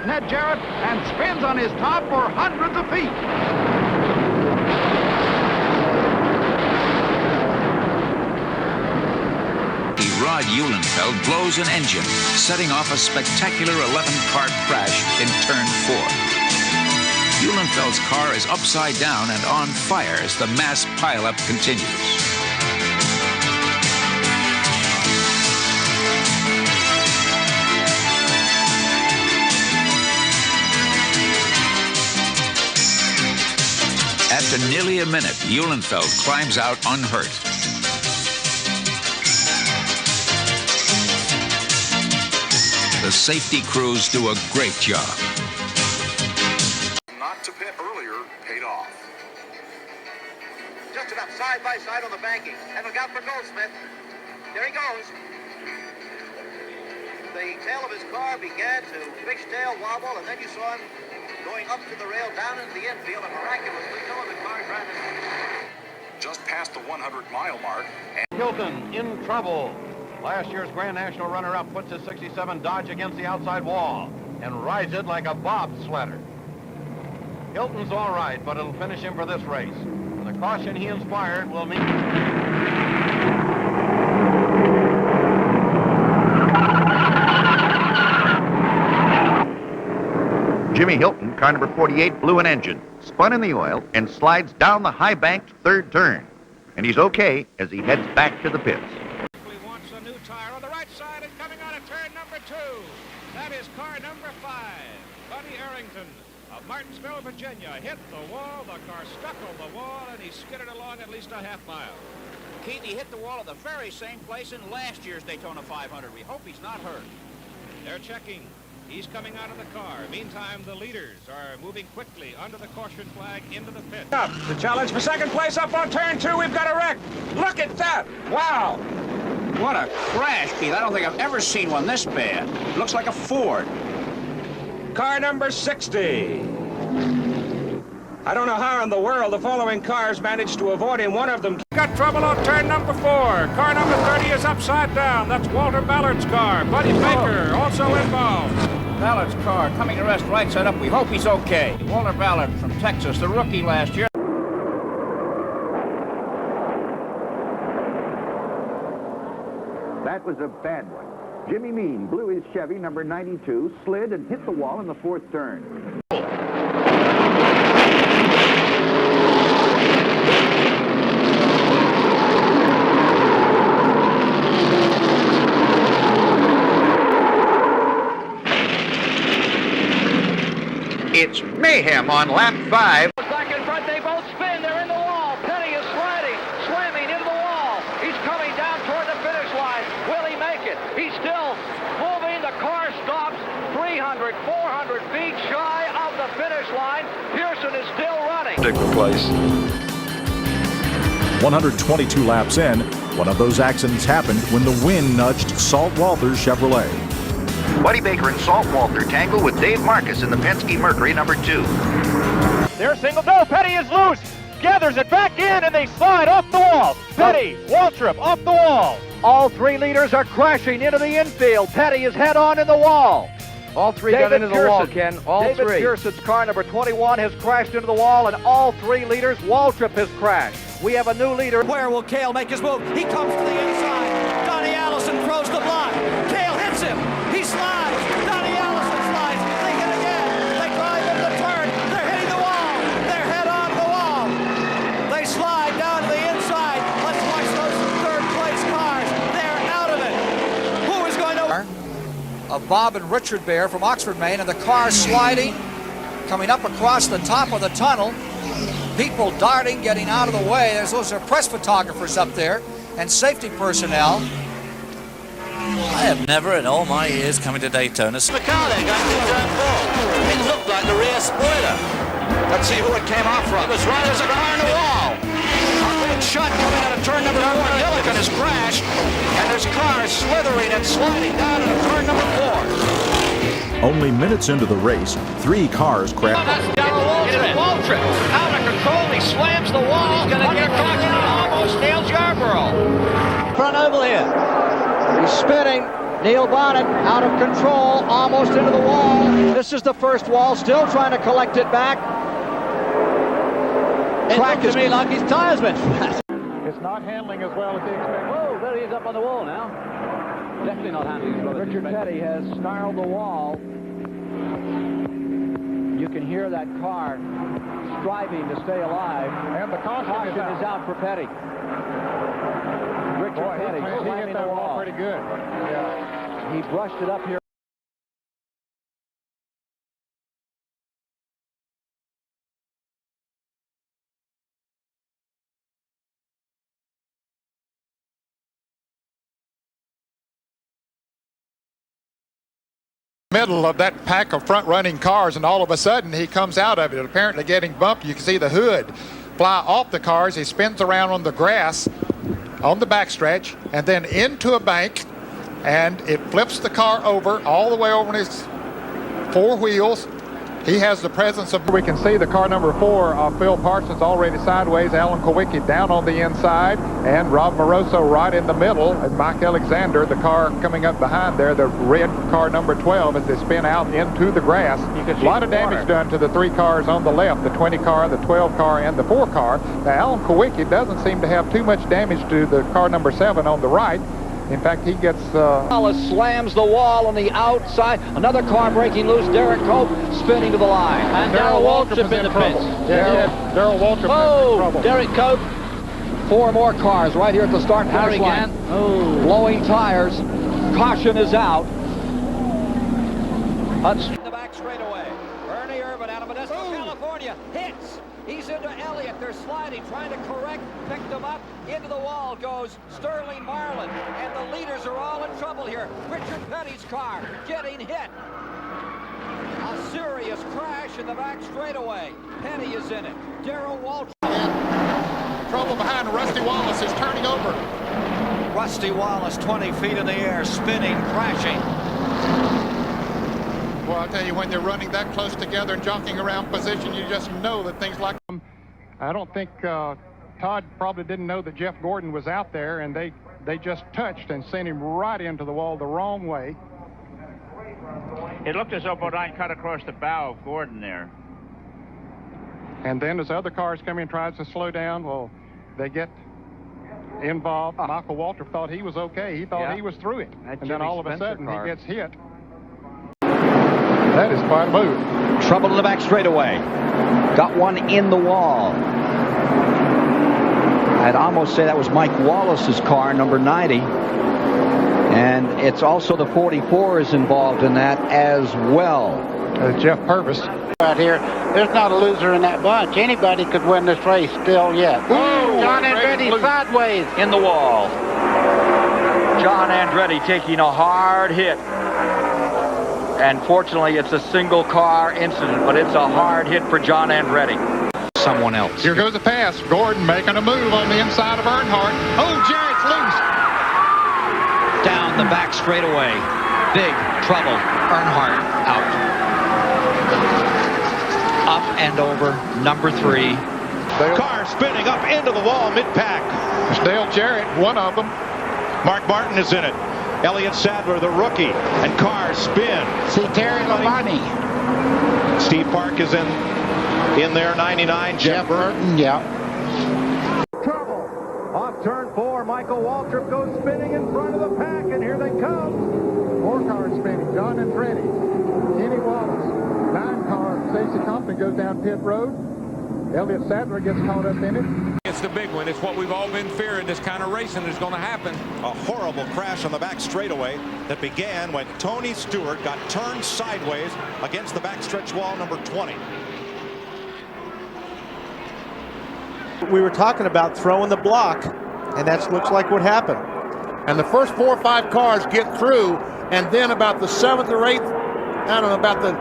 Ned Jarrett and spins on his top for hundreds of feet. Rod Eulenfeld blows an engine, setting off a spectacular 11-car crash in turn 4. Eulenfeld's car is upside down and on fire as the mass pileup continues. After nearly a minute, Eulenfeld climbs out unhurt. The safety crews do a great job. Not to pit earlier paid off. Just enough side by side on the banking. And look out for Goldsmith. There he goes. The tail of his car began to fishtail wobble, and then you saw him going up to the rail, down into the infield, and miraculously, no other car driving. Just past the 100-mile mark. Hilton in trouble. Last year's Grand National runner-up puts his 67 Dodge against the outside wall and rides it like a bobsledder. Hilton's all right, but it'll finish him for this race. And the caution he inspired will mean... Jimmy Hilton, car number 48, blew an engine, spun in the oil, and slides down the high-banked third turn. And he's okay as he heads back to the pits. Wants a new tire on the right side and coming out of turn number 2. That is car number 5. Buddy Arrington of Martinsville, Virginia, hit the wall. The car stuck on the wall, and he skidded along at least a half mile. Keith, he hit the wall at the very same place in last year's Daytona 500. We hope he's not hurt. They're checking. He's coming out of the car. Meantime, the leaders are moving quickly under the caution flag into the pit. Up. The challenge for second place up on turn 2. We've got a wreck. Look at that. Wow. What a crash, Keith. I don't think I've ever seen one this bad. Looks like a Ford. Car number 60. I don't know how in the world the following cars managed to avoid him. One of them got trouble on turn number 4. Car number 30 is upside down. That's Walter Ballard's car. Buddy Baker also involved. Ballard's car coming to rest right side up. We hope he's okay. Walter Ballard from Texas, the rookie last year. That was a bad one. Jimmy Mean blew his Chevy number 92, slid and hit the wall in the fourth turn. It's mayhem on lap 5. Back in front, they both spin. They're in the wall. Petty is sliding, slamming into the wall. He's coming down toward the finish line. Will he make it? He's still moving. The car stops 300, 400 feet shy of the finish line. Pearson is still running. Particular place. 122 laps in, one of those accidents happened when the wind nudged Salt Walther's Chevrolet. Buddy Baker and Salt Walther tangle with Dave Marcus in the Penske Mercury number 2. They're single. No, Petty is loose. Gathers it back in, and they slide off the wall. Petty, Waltrip off the wall. All 3 leaders are crashing into the infield. Petty is head on in the wall. All 3 got into the wall, Ken. All 3. David Pearson's car number 21 has crashed into the wall, and all 3 leaders. Waltrip has crashed. We have a new leader. Where will Cale make his move? He comes to the inside. Donnie Allison throws the block. Cale hits him. He slides. Donnie Allison slides. They hit again. They drive into the turn. They're hitting the wall. They're head on the wall. They slide down to the inside. Let's watch those third-place cars. They're out of it. Who is going to... Of Bob and Richard Bear from Oxford, Maine, and the car sliding, coming up across the top of the tunnel. People darting, getting out of the way. Those are press photographers up there and safety personnel. I have never in all my years coming to Daytona. The car there got to turn 4. It looked like the rear spoiler. Let's see who it came off from. It was right as a car in the wall. A great shot coming out of turn number 4. Milliken has crashed, and his car is slithering and sliding down into turn number 4. Only minutes into the race, 3 cars crashed. It is Waltrip. Out of control, he slams the wall. He's going to get caution and almost nails Yarborough. Front oval here. He's spinning. Neil Bonnet out of control, almost into the wall. This is the first wall, still trying to collect it back. Track is to me like his tires been flat. It's not handling as well as he expected. Whoa, there he is up on the wall now. Definitely not handling as well as Richard Petty has snarled the wall. You can hear that car striving to stay alive. And the caution is out for Petty. Richard Petty slamming the wall. Pretty good. Yeah. He brushed it up here. Middle of that pack of front-running cars, and all of a sudden he comes out of it, apparently getting bumped. You can see the hood fly off the cars. He spins around on the grass on the backstretch and then into a bank, and it flips the car over all the way over on his four wheels. He has the presence of... We can see the car number 4, Phil Parsons, already sideways, Alan Kowicki down on the inside, and Rob Moroso right in the middle, and Mike Alexander, the car coming up behind there, the red car number 12, as they spin out into the grass. A lot of damage done to the 3 cars on the left, the 20 car, the 12 car, and the 4 car. Now, Alan Kowicki doesn't seem to have too much damage to the car number 7 on the right. In fact, he gets... Wallace slams the wall on the outside. Another car breaking loose. Derek Cope spinning to the line. And Darrell Waltrip in the pits. Yeah, Darrell Waltrip in trouble. Derek Cope. 4 more cars right here at the start finish line. Blowing tires. Caution is out. In the back straightaway. Ernie Irvin out of Modesto, California. Hits. He's into Elliott. They're sliding, trying to correct. Picked him up. Into the wall goes Sterling Marlin. And the leaders are all in trouble here. Richard Petty's car getting hit. A serious crash in the back straightaway. Petty is in it. Darrell Waltrip. Trouble behind Rusty Wallace is turning over. Rusty Wallace 20 feet in the air, spinning, crashing. Well, I'll tell you, when they're running that close together and jockeying around position, you just know that things like them. I don't think Todd probably didn't know that Jeff Gordon was out there, and they just touched and sent him right into the wall the wrong way. It looked as though Bodine cut across the bow of Gordon there. And then as other cars come in, tries to slow down, well, they get involved. Michael Waltrip thought he was okay. He thought he was through it. And then all of a sudden he gets hit. That is quite a move. Trouble in the back straightaway. Got one in the wall. I'd almost say that was Mike Wallace's car, number 90. And it's also the 44 is involved in that as well. Jeff Purvis. Right here, there's not a loser in that bunch. Anybody could win this race still yet. John Andretti sideways in the wall. John Andretti taking a hard hit. And fortunately, it's a single car incident, but it's a hard hit for John Andretti. Someone else. Here goes the pass. Gordon making a move on the inside of Earnhardt. Oh, Jarrett's loose. Down the back straightaway. Big trouble. Earnhardt out. Up and over, number 3. Car spinning up into the wall mid-pack. It's Dale Jarrett, one of them. Mark Martin is in it. Elliott Sadler, the rookie, and cars spin. See Terry Labonte. Steve Park is in there, 99. Jeff Burton, yeah. Trouble. Off turn 4, Michael Waltrip goes spinning in front of the pack, and here they come. 4 cars spinning, John Andretti, Kenny Wallace, 9 car, Stacey Compton goes down pit road. Elliott Sadler gets caught up in it. It's the big one. It's what we've all been fearing. This kind of racing is going to happen. A horrible crash on the back straightaway that began when Tony Stewart got turned sideways against the backstretch wall number 20. We were talking about throwing the block, and that looks like what happened. And the first 4 or 5 cars get through, and then about the 7th or 8th, I don't know, about the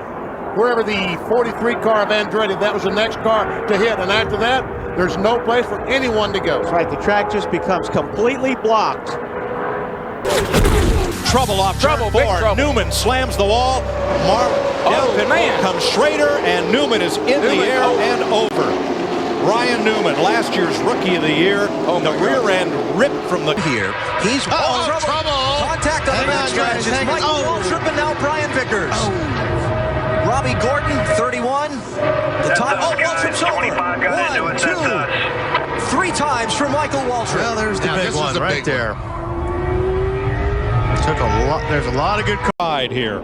wherever the 43 car of Andretti, that was the next car to hit. And after that, there's no place for anyone to go. That's right, the track just becomes completely blocked. Trouble off turn 4. Newman slams the wall. Comes Schrader, and Newman is in the air and over. Ryan Newman, last year's Rookie of the Year. The rear end ripped from the the here. He's trouble. Contact on the backstretch. It's Michael Waltrip and now Brian Vickers. Robbie Gordon, 31. The time. Waltrip's over. 1, 2, 3 times for Michael Waltrip. Well, there's the big one right there. Took a lot. There's a lot of good ride here.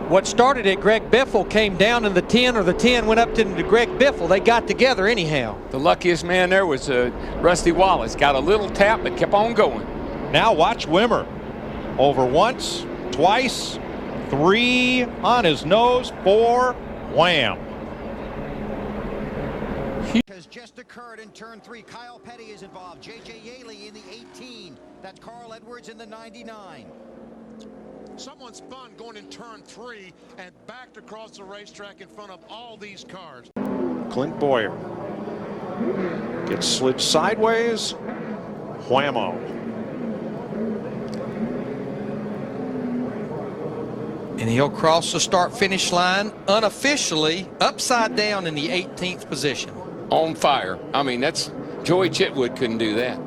What started at Greg Biffle came down in the 10, or the 10 went up to Greg Biffle. They got together anyhow. The luckiest man there was Rusty Wallace. Got a little tap but kept on going. Now watch Wimmer. Over once, twice, 3 on his nose, 4, wham. Has just occurred in turn 3. Kyle Petty is involved. J.J. Yaley in the 18. That's Carl Edwards in the 99. Someone spun going in turn 3 and backed across the racetrack in front of all these cars. Clint Boyer gets slid sideways. Whammo. And he'll cross the start-finish line unofficially upside down in the 18th position. On fire. I mean, that's Joey Chitwood couldn't do that.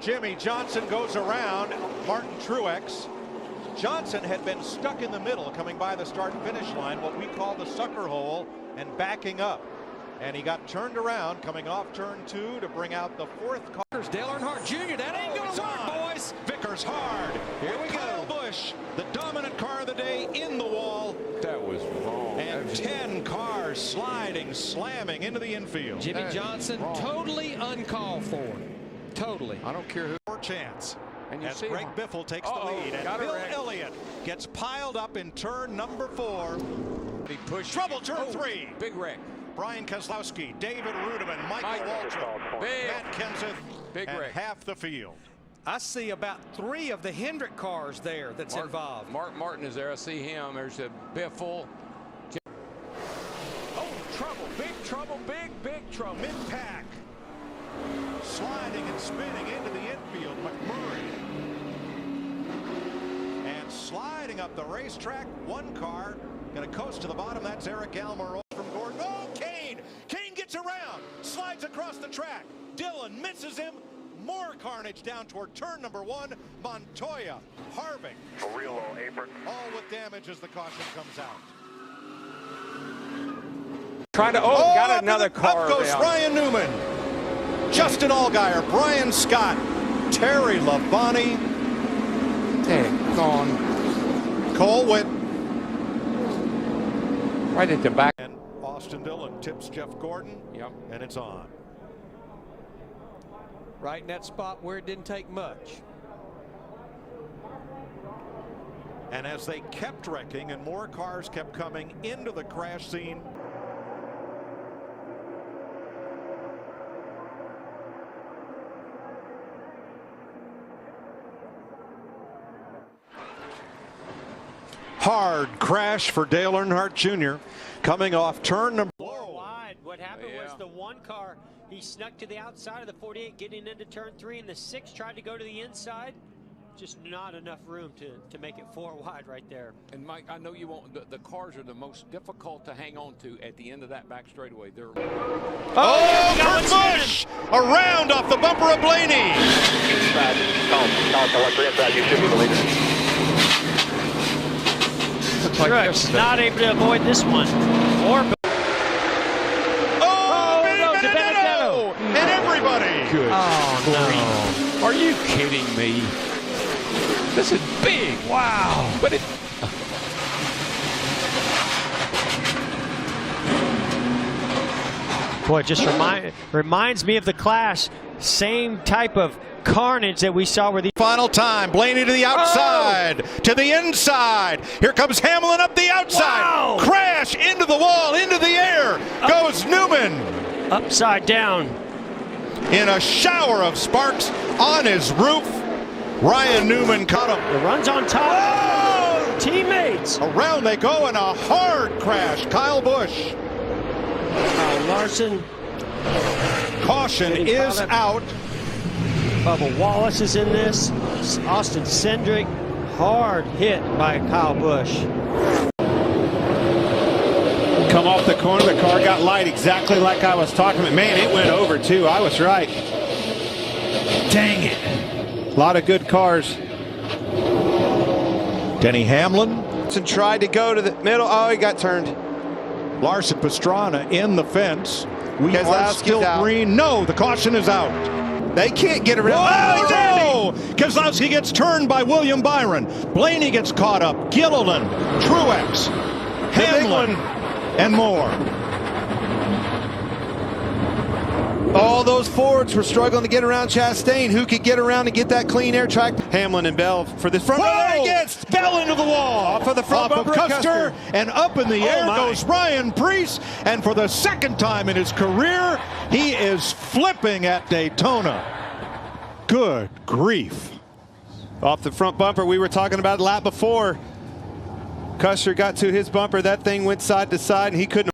Jimmy Johnson goes around Martin Truex. Johnson had been stuck in the middle coming by the start and finish line, what we call the sucker hole, and backing up. And he got turned around coming off turn 2 to bring out the 4th car. Dale Earnhardt Jr. That ain't going to work, boys. Vickers hard. Here we go. Kyle Busch, the dominant car of the day, in the wall. That was wrong. And 10 cars sliding, slamming into the infield. Jimmy Johnson, totally uncalled for. Totally. I don't care who. More chance. And you as see Greg Biffle takes the lead, and Bill Elliott gets piled up in turn number 4. He pushed. Trouble turn 3. Big wreck. Brian Keselowski, David Rudeman, Michael Waltrip, Matt Kenseth, and half the field. I see about 3 of the Hendrick cars there that's involved. Mark Martin is there. I see him. There's a Biffle. Oh, trouble. Big trouble. Mid-pack. Sliding and spinning into the infield, McMurray. And sliding up the racetrack, 1 car going to coast to the bottom. That's Eric Almirola from Gordon. Oh, Kane! Kane gets around, slides across the track. Dillon misses him. More carnage down toward turn number 1. Montoya, Harvick. A real low apron. All with damage as the caution comes out. Trying to, got another car. Up goes Ryan Newman. Justin Allgaier, Brian Scott, Terry Labonte. Gone. Cole Witt. Right at the back. And Austin Dillon tips Jeff Gordon. Yep. And it's on. Right in that spot where it didn't take much. And as they kept wrecking and more cars kept coming into the crash scene. Hard crash for Dale Earnhardt Jr. coming off turn number 4 wide. What happened was the 1 car, he snuck to the outside of the 48 getting into turn 3, and the 6 tried to go to the inside. Just not enough room to make it 4 wide right there. And Mike, I know you won't. The cars are the most difficult to hang on to at the end of that back straightaway. They're Kurt Busch around off the bumper of Blaney. You should be the leader. Truex not able to avoid this one. Benedetto! And everybody! Good. Oh, no. Are you kidding me? This is big. Wow. But it. Boy, it just reminds me of the Clash. Same type of carnage that we saw where the final time. Blaney to the outside, to the inside. Here comes Hamlin up the outside. Wow. Crash into the wall, into the air goes Newman. Upside down. In a shower of sparks on his roof. Ryan Newman caught him. The run's on top. Oh! Teammates. Around they go in a hard crash. Kyle Busch. Larson. Caution is out. Bubba Wallace is in this. Austin Cindric, hard hit by Kyle Busch. Come off the corner, the car got light exactly like I was talking about. Man, it went over too. I was right. Dang it. A lot of good cars. Denny Hamlin. And tried to go to the middle. Oh, he got turned. Larson Pastrana in the fence. We are Keselowski's still out. green. No, the caution is out. They can't get around. Oh, no! Keselowski gets turned by William Byron. Blaney gets caught up. Gilliland, Truex, Hamlin, and more. All those Fords were struggling to get around Chastain. Who could get around and get that clean air track? Hamlin and Bell for this front. There he gets Bell into the wall. Off of the front Off of bumper, Custer, and up in the air my. goes Ryan Preece. And for the second time in his career, he is flipping at Daytona. Good grief. Off the front bumper, we were talking about a lap before. Custer got to his bumper. That thing went side to side, and he couldn't.